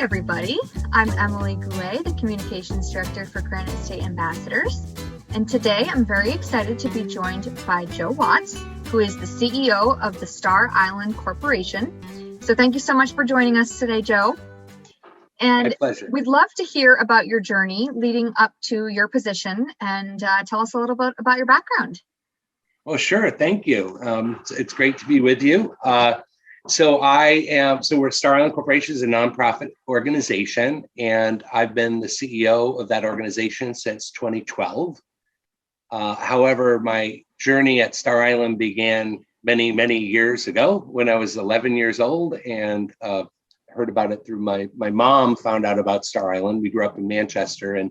everybody. I'm Emily Goulet, the Communications Director for Granite State Ambassadors. And today I'm very excited to be joined by Joe Watts, who is the CEO of the Star Island Corporation. So thank you so much for joining us today, Joe. And my pleasure. We'd love to hear about your journey leading up to your position and tell us a little bit about your background. Well, sure. Thank you. It's great to be with you. So we're Star Island Corporation is a nonprofit organization, and I've been the CEO of that organization since 2012. However, my journey at Star Island began many, many years ago when I was 11 years old, and heard about it through my mom. Found out about Star Island. We grew up in Manchester, and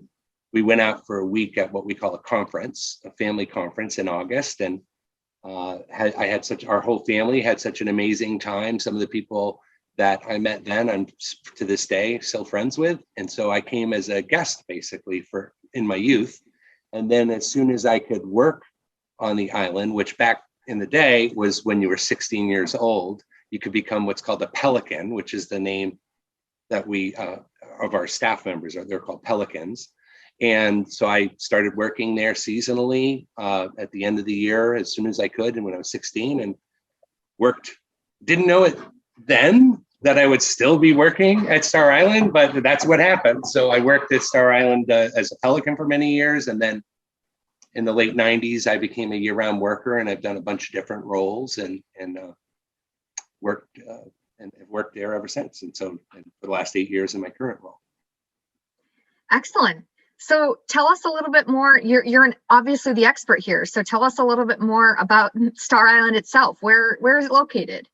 we went out for a week at what we call a conference, a family conference in August, and our whole family had such an amazing time. Some of the people that I met then, I'm to this day still friends with. And so I came as a guest basically in my youth. And then as soon as I could work on the island, which back in the day was when you were 16 years old, you could become what's called a pelican, which is the name that we, of our staff members, they're called pelicans. And so I started working there seasonally at the end of the year as soon as I could. And when I was 16 and didn't know it then that I would still be working at Star Island, but that's what happened. So I worked at Star Island as a pelican for many years. And then in the late 90s, I became a year-round worker, and I've done a bunch of different roles and worked and have worked there ever since. And so for the last 8 years in my current role. Excellent. So tell us a little bit more. You're obviously the expert here. So tell us a little bit more about Star Island itself. Where is it located?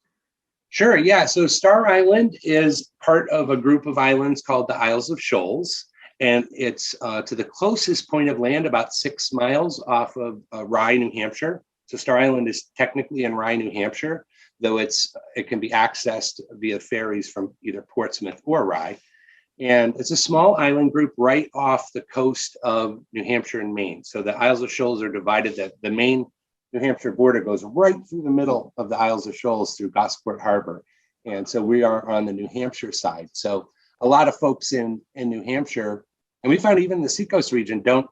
Sure. Yeah. So Star Island is part of a group of islands called the Isles of Shoals. And it's to the closest point of land, about 6 miles off of Rye, New Hampshire. So Star Island is technically in Rye, New Hampshire, though it can be accessed via ferries from either Portsmouth or Rye. And it's a small island group right off the coast of New Hampshire and Maine. So the Isles of Shoals are divided. That the Maine New Hampshire border goes right through the middle of the Isles of Shoals through Gosport Harbor. And so we are on the New Hampshire side. So a lot of folks in New Hampshire, and we found even the Seacoast region, don't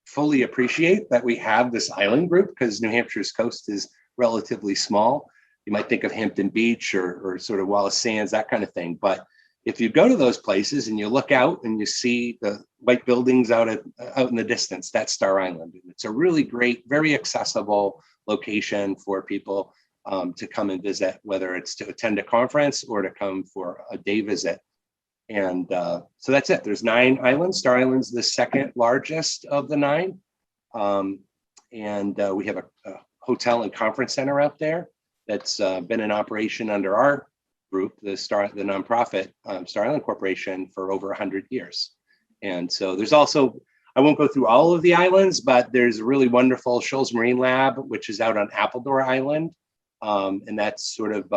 fully appreciate that we have this island group because New Hampshire's coast is relatively small. You might think of Hampton Beach or sort of Wallace Sands, that kind of thing. But if you go to those places and you look out and you see the white buildings out in the distance, that's Star Island. And it's a really great, very accessible location for people to come and visit, whether it's to attend a conference or to come for a day visit. And so that's it. There's 9 islands. Star Island's the second largest of the 9. And we have a hotel and conference center out there that's been in operation under our group, the nonprofit Star Island Corporation, for over 100 years. And so there's also, I won't go through all of the islands, but there's a really wonderful Shoals Marine Lab, which is out on Appledore Island. And that's sort of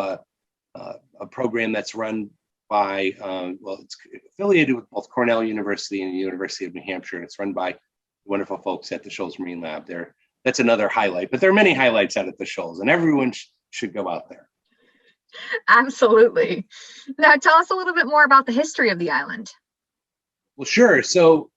a program that's run by, it's affiliated with both Cornell University and the University of New Hampshire. And it's run by wonderful folks at the Shoals Marine Lab there. That's another highlight, but there are many highlights out at the Shoals, and everyone should go out there. Absolutely. Now tell us a little bit more about the history of the island. Well, sure. So,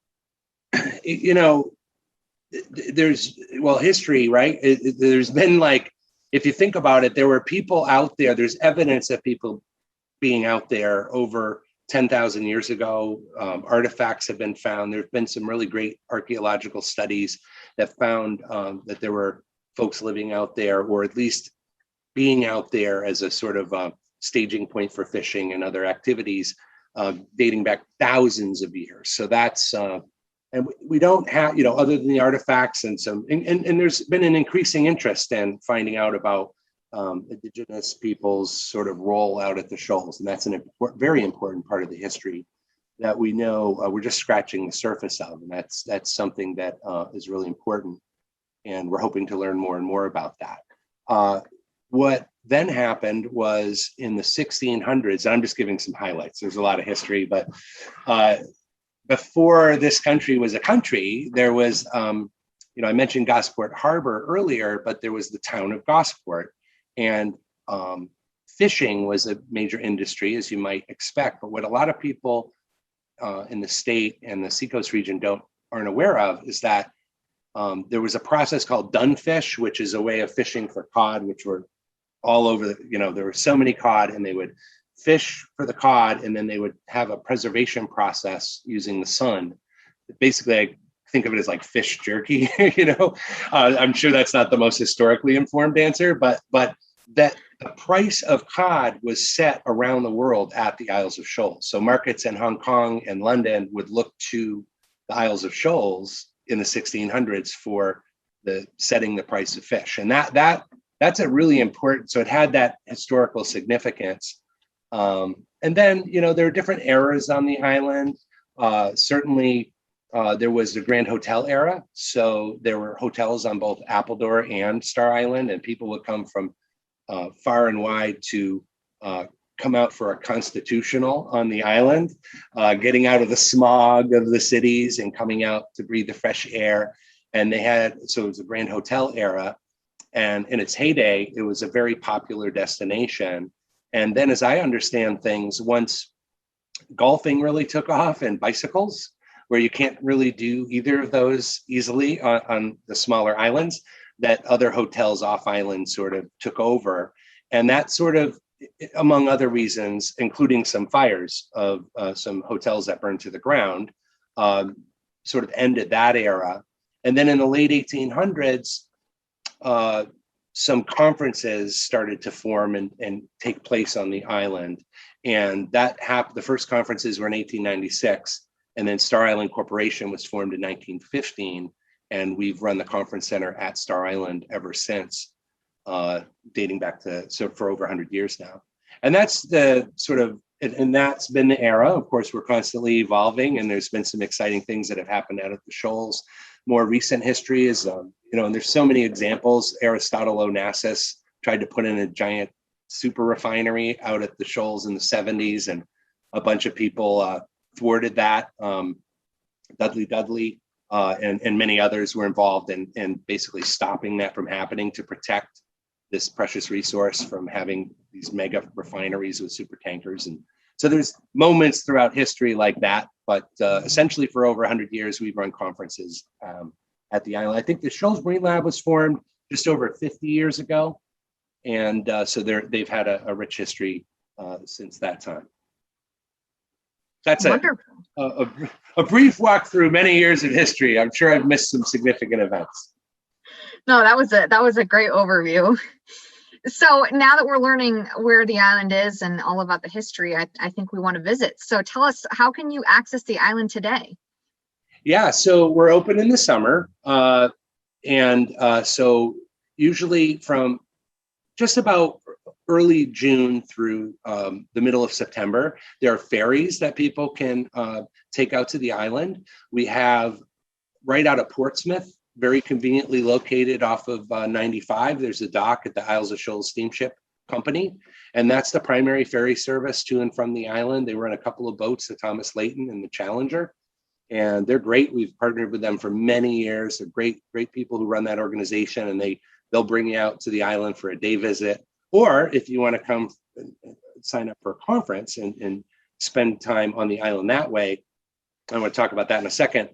there's history, right? There's been, like, if you think about it, there were people out there. There's evidence of people being out there over 10,000 years ago. Artifacts have been found. There's been some really great archaeological studies that found that there were folks living out there, or at least being out there as a sort of staging point for fishing and other activities dating back thousands of years. So that's, and we don't have, other than the artifacts and there's been an increasing interest in finding out about indigenous people's sort of role out at the Shoals. And that's very important part of the history that we know we're just scratching the surface of. And that's something that is really important. And we're hoping to learn more and more about that. What then happened was in the 1600s, and I'm just giving some highlights. There's a lot of history, but before this country was a country, there was, I mentioned Gosport Harbor earlier, but there was the town of Gosport. And fishing was a major industry, as you might expect. But what a lot of people in the state and the Seacoast region aren't aware of is that there was a process called dunfish, which is a way of fishing for cod, which were all over. There were so many cod, and they would fish for the cod, and then they would have a preservation process using the sun. Basically, I think of it as like fish jerky. I'm sure that's not the most historically informed answer, but that the price of cod was set around the world at the Isles of Shoals. So markets in Hong Kong and London would look to the Isles of Shoals in the 1600s for setting the price of fish. And that's a really important, so it had that historical significance. And then, there are different eras on the island. Certainly, there was the Grand Hotel era. So there were hotels on both Appledore and Star Island, and people would come from far and wide to come out for a constitutional on the island, getting out of the smog of the cities and coming out to breathe the fresh air. And so it was a Grand Hotel era. And in its heyday, it was a very popular destination. And then, as I understand things, once golfing really took off and bicycles, where you can't really do either of those easily on the smaller islands, that other hotels off island sort of took over. And that sort of, among other reasons, including some fires of some hotels that burned to the ground, sort of ended that era. And then in the late 1800s, some conferences started to form and take place on the island. And that happened, the first conferences were in 1896. And then Star Island Corporation was formed in 1915. And we've run the conference center at Star Island ever since, dating back for over 100 years now. And that's the sort of, and that's been the era. Of course, we're constantly evolving, and there's been some exciting things that have happened out at the Shoals. More recent history is, and there's so many examples. Aristotle Onassis tried to put in a giant super refinery out at the Shoals in the 70s, and a bunch of people thwarted that. Dudley and many others were involved in basically stopping that from happening to protect this precious resource from having these mega refineries with super tankers. And so there's moments throughout history like that, but essentially for over 100 years, we've run conferences at the island. I think the Shoals Marine Lab was formed just over 50 years ago. And so they've had a rich history since that time. That's a brief walk through many years of history. I'm sure I've missed some significant events. No, that was a great overview. So now that we're learning where the island is and all about the history, I think we want to visit. So tell us, how can you access the island today? Yeah, so we're open in the summer. So usually from just about early June through the middle of September, there are ferries that people can take out to the island. We have right out of Portsmouth, very conveniently located off of 95. There's a dock at the Isles of Shoals Steamship Company, and that's the primary ferry service to and from the island. They run a couple of boats, the Thomas Layton and the Challenger, and they're great. We've partnered with them for many years. They're great people who run that organization, and they'll bring you out to the island for a day visit. Or if you want to come sign up for a conference and spend time on the island that way, I want to talk about that in a second.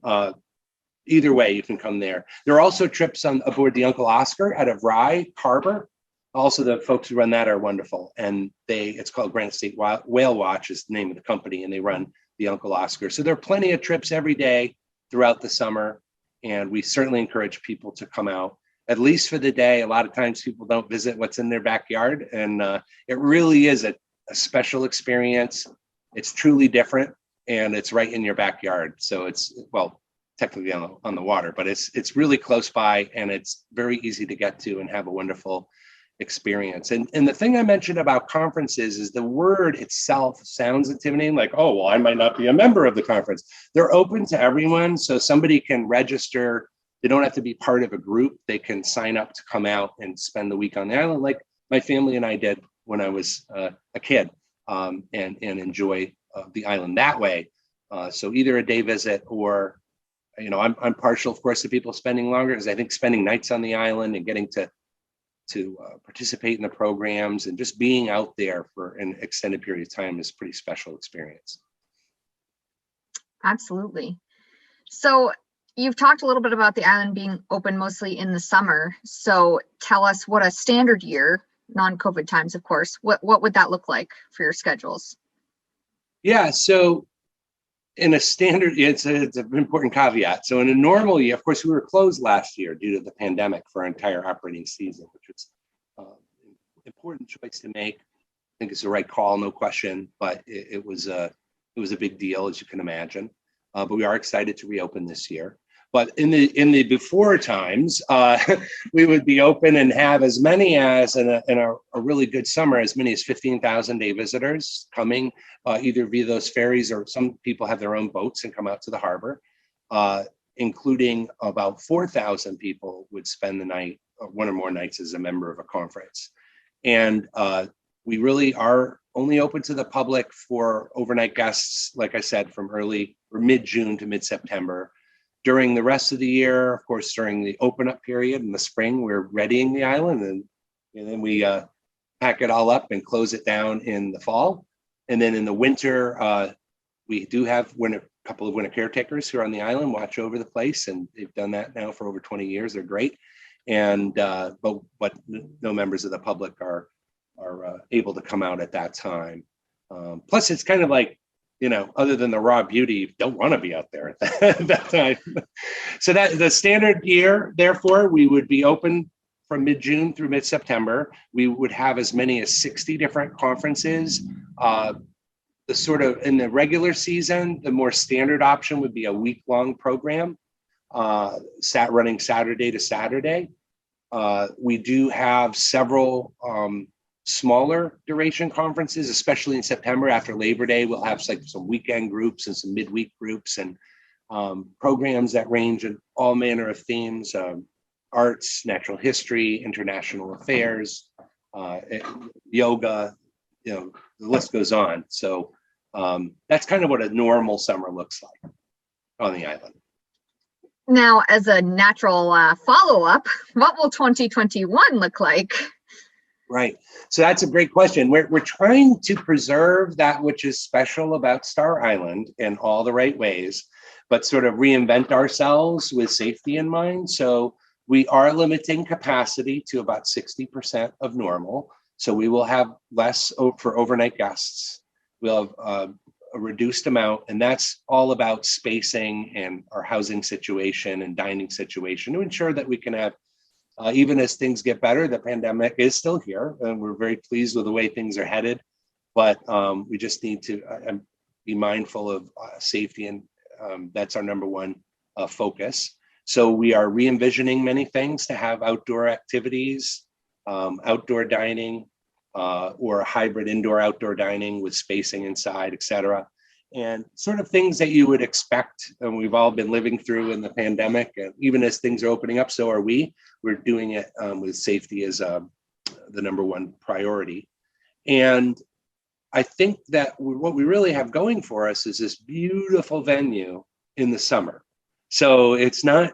Either way, you can come there. There are also trips aboard the Uncle Oscar out of Rye Harbor. Also, the folks who run that are wonderful. And it's called Granite State Whale Watch is the name of the company, and they run the Uncle Oscar. So there are plenty of trips every day throughout the summer. And we certainly encourage people to come out, at least for the day. A lot of times people don't visit what's in their backyard. And it really is a special experience. It's truly different, and it's right in your backyard. So it's, well, technically on the water, but it's really close by, and it's very easy to get to and have a wonderful experience. And the thing I mentioned about conferences is the word itself sounds intimidating, like, oh, well, I might not be a member of the conference. They're open to everyone, so somebody can register. They don't have to be part of a group. They can sign up to come out and spend the week on the island, like my family and I did when I was a kid, and enjoy the island that way. So either a day visit or, I'm partial, of course, to people spending longer, because I think spending nights on the island and getting to participate in the programs, and just being out there for an extended period of time is a pretty special experience. Absolutely. So you've talked a little bit about the island being open mostly in the summer. So tell us what a standard year, non-COVID times, of course, what would that look like for your schedules? Yeah, so in a standard, it's an important caveat. So in a normal year, of course, we were closed last year due to the pandemic for our entire operating season, which was an important choice to make. I think it's the right call, no question, but it was a big deal, as you can imagine. But we are excited to reopen this year. But in the before times, we would be open and have as many as in a really good summer, as many as 15,000 day visitors coming either via those ferries, or some people have their own boats and come out to the harbor, including about 4,000 people would spend the night, one or more nights, as a member of a conference. And we really are only open to the public for overnight guests, like I said, from early or mid-June to mid-September. During the rest of the year, of course, during the open up period in the spring, we're readying the island, and then we pack it all up and close it down in the fall. And then in the winter, we do have a couple of winter caretakers who are on the island, watch over the place, and they've done that now for over 20 years. They're great. And but no members of the public are able to come out at that time. Plus, it's kind of like, other than the raw beauty, you don't want to be out there at that time. So that the standard year, therefore, we would be open from mid-June through mid-September. We would have as many as 60 different conferences. The sort of in the regular season, the more standard option would be a week-long program, running Saturday to Saturday. We do have several smaller duration conferences, especially in September after Labor Day. We'll have some weekend groups and some midweek groups, and programs that range in all manner of themes: arts, natural history, international affairs, yoga. The list goes on. So that's kind of what a normal summer looks like on the island. Now, as a natural follow-up, what will 2021 look like? Right. So that's a great question. We're trying to preserve that which is special about Star Island in all the right ways, but sort of reinvent ourselves with safety in mind. So we are limiting capacity to about 60% of normal. So we will have less for overnight guests. We'll have a reduced amount, and that's all about spacing and our housing situation and dining situation to ensure that we can have, even as things get better. The pandemic is still here, and we're very pleased with the way things are headed. But we just need to be mindful of safety, and that's our number one focus. So we are re-envisioning many things to have outdoor activities, outdoor dining, or hybrid indoor-outdoor dining with spacing inside, et cetera. And sort of things that you would expect, and we've all been living through in the pandemic. And even as things are opening up, so are we. We're doing it with safety as the number one priority. And I think that what we really have going for us is this beautiful venue in the summer. So it's not,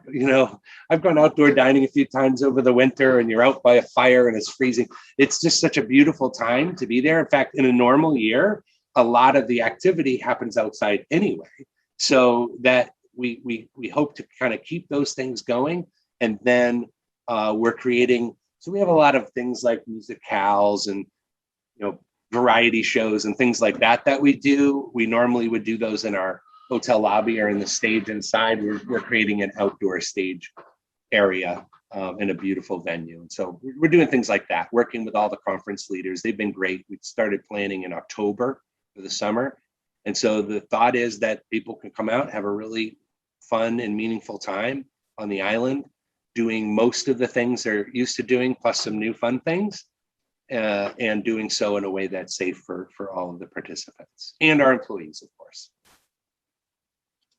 I've gone outdoor dining a few times over the winter, and you're out by a fire and it's freezing. It's just such a beautiful time to be there. In fact, in a normal year, a lot of the activity happens outside anyway. So that we hope to kind of keep those things going. And then we're creating, so we have a lot of things like musicals and, variety shows and things like that we do. We normally would do those in our hotel lobby or in the stage inside. We're creating an outdoor stage area in a beautiful venue. And so we're doing things like that, working with all the conference leaders. They've been great. We started planning in October for the summer. And so the thought is that people can come out, have a really fun and meaningful time on the island, doing most of the things they're used to doing, plus some new fun things, and doing so in a way that's safe for all of the participants and our employees, of course.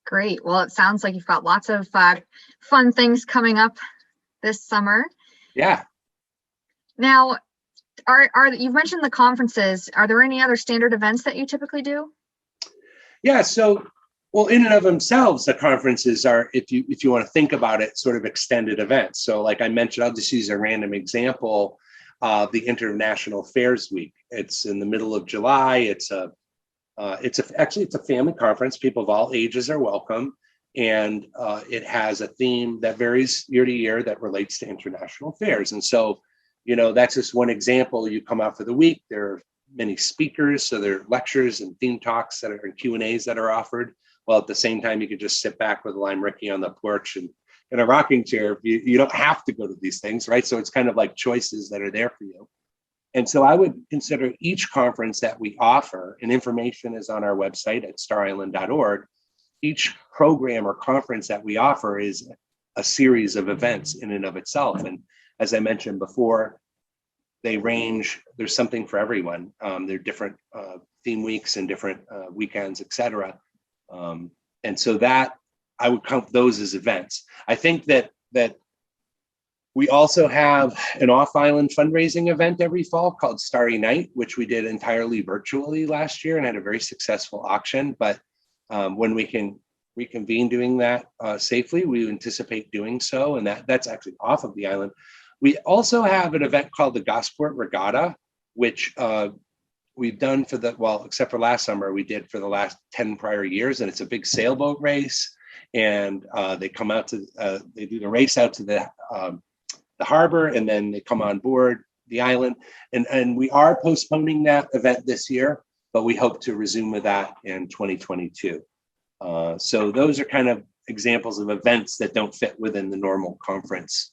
Great. Well, it sounds like you've got lots of fun things coming up this summer. Yeah. Now, you've mentioned the conferences. Are there any other standard events that you typically do? Yeah. So, well, in and of themselves, the conferences are, if you want to think about it, sort of extended events. So like I mentioned, I'll just use a random example. the International Fairs Week. It's in the middle of July. Actually it's a family conference. People of all ages are welcome, and it has a theme that varies year to year that relates to international affairs. And so, that's just one example. You come out for the week. There are many speakers, so there are lectures and theme talks that are and Q&As that are offered. While at the same time, you could just sit back with a lime Ricky on the porch and in a rocking chair. You don't have to go to these things, right? So it's kind of like choices that are there for you. And so I would consider each conference that we offer, and information is on our website at starisland.org. Each program or conference that we offer is a series of events in and of itself. And as I mentioned before, they range, there's something for everyone. There are different theme weeks and different weekends, et cetera. And so that I would count those as events. I think that we also have an off-island fundraising event every fall called Starry Night, which we did entirely virtually last year and had a very successful auction. But when we can reconvene doing that safely, we anticipate doing so. And that's actually off of the island. We also have an event called the Gosport Regatta, which we've done except for last summer, we did for the last 10 prior years. And it's a big sailboat race. And they come out they do the race out to the harbor, and then they come on board the island. And we are postponing that event this year, but we hope to resume with that in 2022. So those are kind of examples of events that don't fit within the normal conference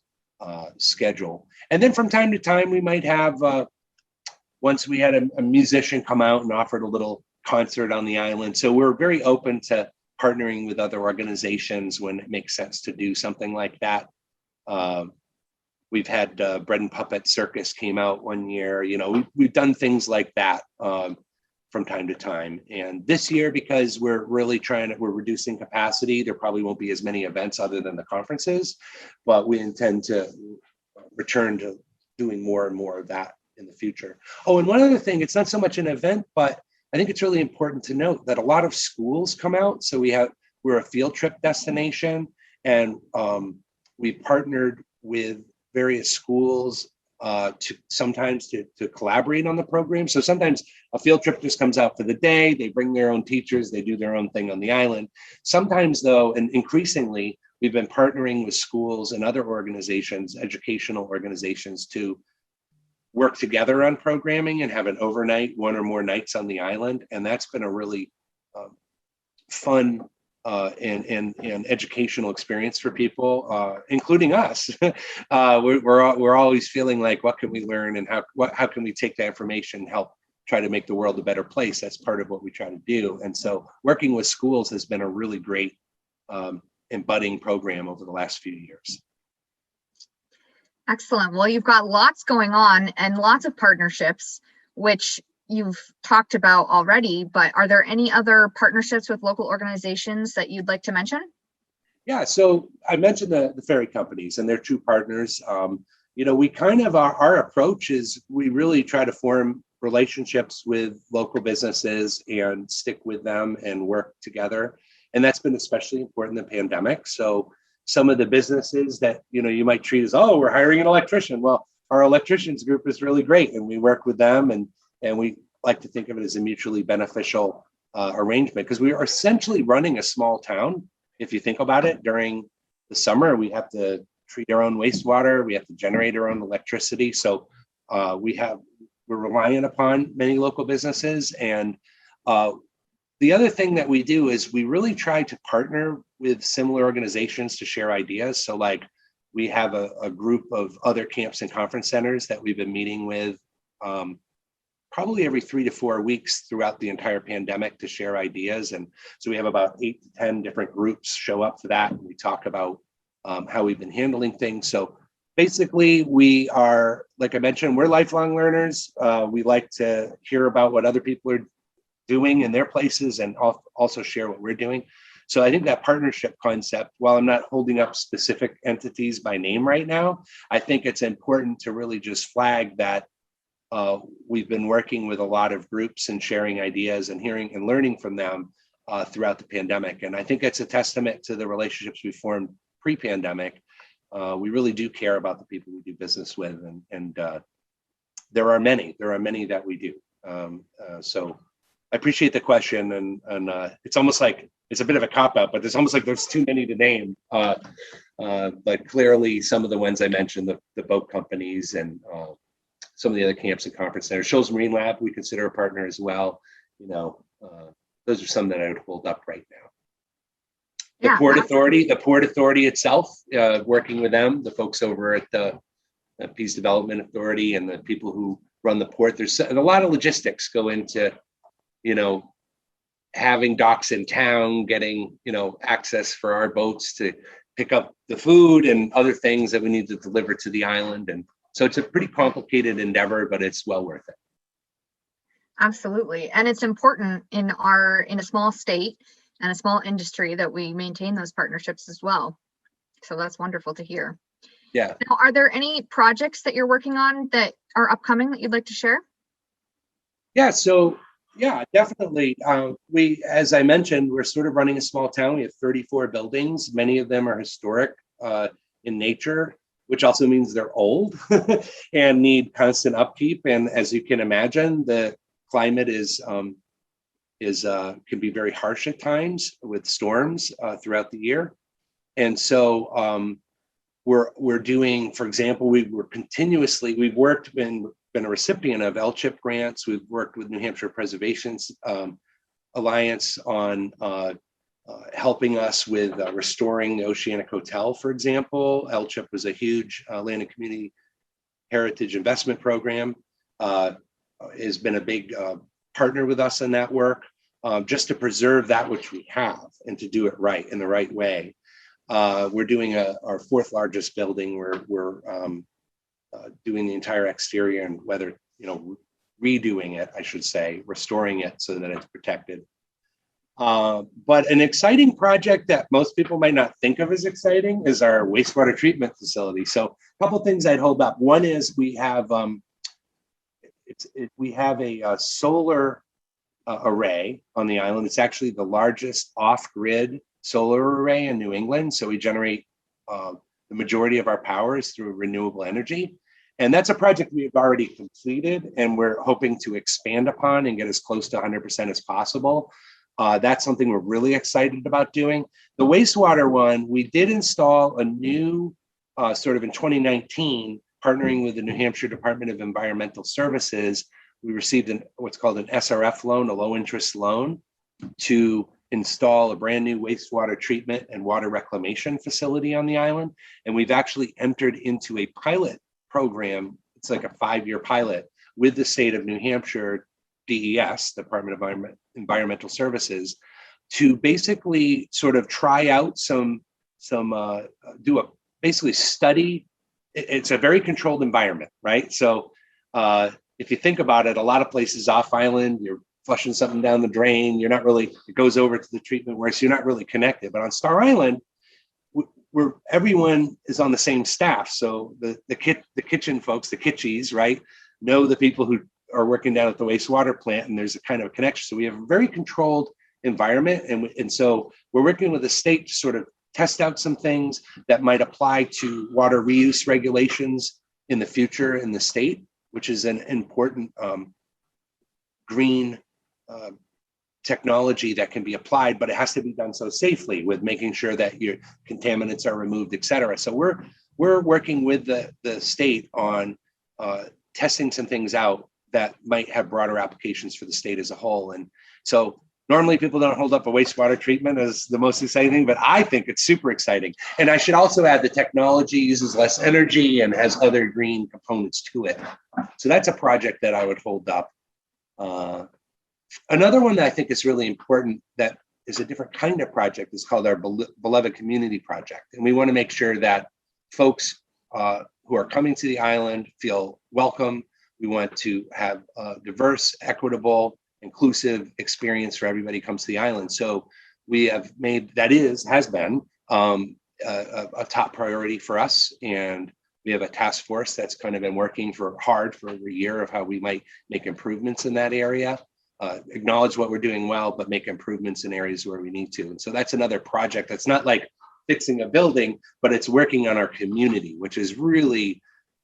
schedule. And then from time to time, we might have, once we had a musician come out and offered a little concert on the island. So we're very open to partnering with other organizations when it makes sense to do something like that. We've had Bread and Puppet Circus came out one year. We've done things like that from time to time. And this year, because we're really we're reducing capacity, there probably won't be as many events other than the conferences, but we intend to return to doing more and more of that in the future. Oh, and one other thing, it's not so much an event, but I think it's really important to note that a lot of schools come out. So we're a field trip destination, and we partnered with various schools sometimes to collaborate on the program. So sometimes a field trip just comes out for the day, they bring their own teachers, they do their own thing on the island. Sometimes though, and increasingly, we've been partnering with schools and other organizations, educational organizations, to work together on programming and have an overnight, one or more nights on the island. And that's been a really fun and educational experience for people, including us. We're always feeling like, what can we learn, and how can we take that information and help try to make the world a better place? That's part of what we try to do. And so working with schools has been a really great and budding program over the last few years. Excellent. Well, you've got lots going on and lots of partnerships, which you've talked about already, but are there any other partnerships with local organizations that you'd like to mention? Yeah, so I mentioned the ferry companies, and they're true partners. We kind of, our approach is we really try to form relationships with local businesses and stick with them and work together. And that's been especially important in the pandemic. So some of the businesses that, you might treat as, oh, we're hiring an electrician. Well, our electricians group is really great, and we work with them, and we like to think of it as a mutually beneficial arrangement, because we are essentially running a small town. If you think about it, during the summer, we have to treat our own wastewater, we have to generate our own electricity. So we're reliant upon many local businesses. And the other thing that we do is we really try to partner with similar organizations to share ideas. So like we have a group of other camps and conference centers that we've been meeting with probably every 3 to 4 weeks throughout the entire pandemic to share ideas. And so we have about 8 to 10 different groups show up for that. And we talk about how we've been handling things. So basically we are, like I mentioned, we're lifelong learners. We like to hear about what other people are doing in their places and also share what we're doing. So I think that partnership concept, while I'm not holding up specific entities by name right now, I think it's important to really just flag that we've been working with a lot of groups and sharing ideas and hearing and learning from them throughout the pandemic. And I think it's a testament to the relationships we formed pre-pandemic. We really do care about the people we do business with, and there are many that we do. So I appreciate the question, and it's almost like it's a bit of a cop out, but it's almost like there's too many to name. But clearly, some of the ones I mentioned, the boat companies and some of the other camps and conference centers, Shoals Marine Lab, we consider a partner as well. Those are some that I would hold up right now. The Port Authority itself, working with them, the folks over at the Peace Development Authority and the people who run the port. There's a lot of logistics go into, having docks in town, getting, access for our boats to pick up the food and other things that we need to deliver to the island. And so it's a pretty complicated endeavor, but it's well worth it. Absolutely. And it's important in a small state and a small industry that we maintain those partnerships as well. So that's wonderful to hear. Yeah. Now, are there any projects that you're working on that are upcoming that you'd like to share? Yeah. So yeah, definitely. We, as I mentioned, we're sort of running a small town. We have 34 buildings. Many of them are historic in nature, which also means they're old and need constant upkeep. And as you can imagine, the climate can be very harsh at times with storms throughout the year. And so we're doing, for example, we've been a recipient of LCHIP grants. We've worked with New Hampshire Preservation Alliance on helping us with restoring the Oceanic Hotel, for example. LCHIP was a huge land and community heritage investment program. Has been a big partner with us in that work, just to preserve that which we have and to do it right in the right way. We're doing our fourth largest building. We're doing the entire exterior and redoing it, I should say, restoring it so that it's protected. But an exciting project that most people might not think of as exciting is our wastewater treatment facility. So a couple things I'd hold up. One is we have a solar array on the island. It's actually the largest off-grid solar array in New England. So we generate the majority of our power is through renewable energy. And that's a project we've already completed, and we're hoping to expand upon and get as close to 100% as possible. That's something we're really excited about doing. The wastewater one, we did install a new, sort of in 2019, partnering with the New Hampshire Department of Environmental Services. We received what's called an SRF loan, a low interest loan, to install a brand new wastewater treatment and water reclamation facility on the island. And we've actually entered into a pilot program. It's like a 5-year pilot with the state of New Hampshire, DES, Department of Environmental Services, to basically sort of try out basically study. It's a very controlled environment, right? So if you think about it, a lot of places off island, you're flushing something down the drain, it goes over to the treatment where you're not really connected. But on Star Island, where everyone is on the same staff. So the kitchen folks, the kitchies, right, know the people who are working down at the wastewater plant, and there's a kind of connection. So we have a very controlled environment. And so we're working with the state to sort of test out some things that might apply to water reuse regulations in the future in the state, which is an important green technology that can be applied, but it has to be done so safely with making sure that your contaminants are removed, et cetera. So we're working with the state on testing some things out that might have broader applications for the state as a whole. And so normally people don't hold up a wastewater treatment as the most exciting thing, but I think it's super exciting. And I should also add the technology uses less energy and has other green components to it. So that's a project that I would hold up. Another one that I think is really important that is a different kind of project is called our Beloved Community Project. And we want to make sure that folks who are coming to the island feel welcome. We want to have a diverse, equitable, inclusive experience for everybody who comes to the island. So we have made, has been a top priority for us. And we have a task force that's kind of been working hard for over a year of how we might make improvements in that area. Acknowledge what we're doing well, but make improvements in areas where we need to. And so that's another project that's not like fixing a building, but it's working on our community, which is really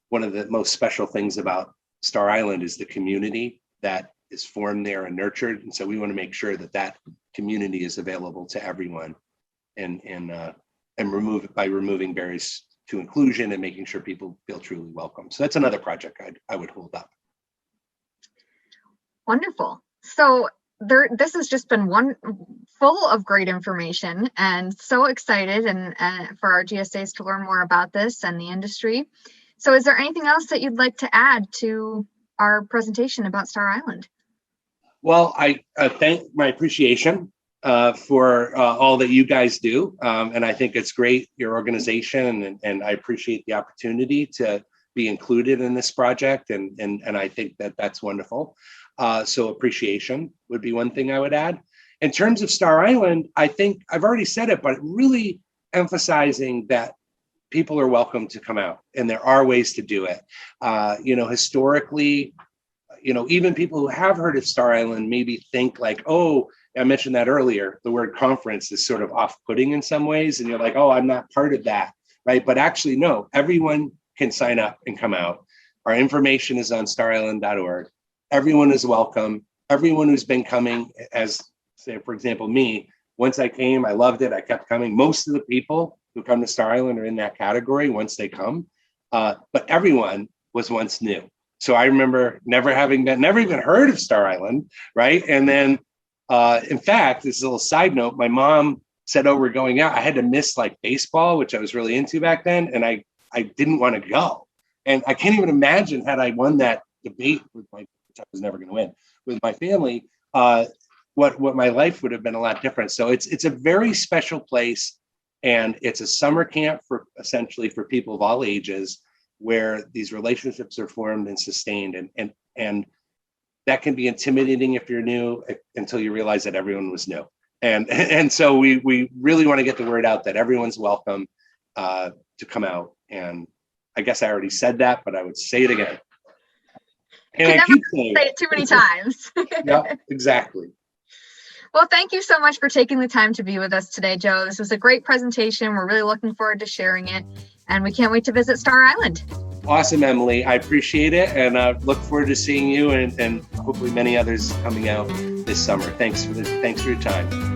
one of the most special things about Star Island is the community that is formed there and nurtured. And so we want to make sure that that community is available to everyone and remove it by removing barriers to inclusion and making sure people feel truly welcome. So that's another project I would hold up. Wonderful. So this has just been one full of great information, and so excited and for our GSAs to learn more about this and the industry. So is there anything else that you'd like to add to our presentation about Star Island? Well, I thank my appreciation for all that you guys do. And I think it's great, your organization, and I appreciate the opportunity to be included in this project. And I think that that's wonderful. So appreciation would be one thing I would add. In terms of Star Island, I think I've already said it, but really emphasizing that people are welcome to come out, and there are ways to do it. Historically, even people who have heard of Star Island maybe think like, oh, I mentioned that earlier, the word conference is sort of off-putting in some ways. And you're like, oh, I'm not part of that, right? But actually, no, everyone can sign up and come out. Our information is on starisland.org. Everyone is welcome. Everyone who's been coming, as say, for example, me, once I came, I loved it. I kept coming. Most of the people who come to Star Island are in that category once they come. But everyone was once new. So I remember never even heard of Star Island, right? And then, in fact, this is a little side note, my mom said, oh, we're going out. I had to miss like baseball, which I was really into back then. And I didn't want to go. And I can't even imagine had I won that debate which I was never going to win, with my family, what my life would have been a lot different. So it's a very special place. And it's a summer camp essentially for people of all ages, where these relationships are formed and sustained. And that can be intimidating if you're new, until you realize that everyone was new. And so we really want to get the word out that everyone's welcome to come out. And I guess I already said that, but I would say it again. And I keep saying say it too many times. Yeah, exactly. Well, thank you so much for taking the time to be with us today, Joe. This was a great presentation. We're really looking forward to sharing it, and we can't wait to visit Star Island. Awesome, Emily. I appreciate it, and look forward to seeing you and hopefully many others coming out this summer. Thanks for your time.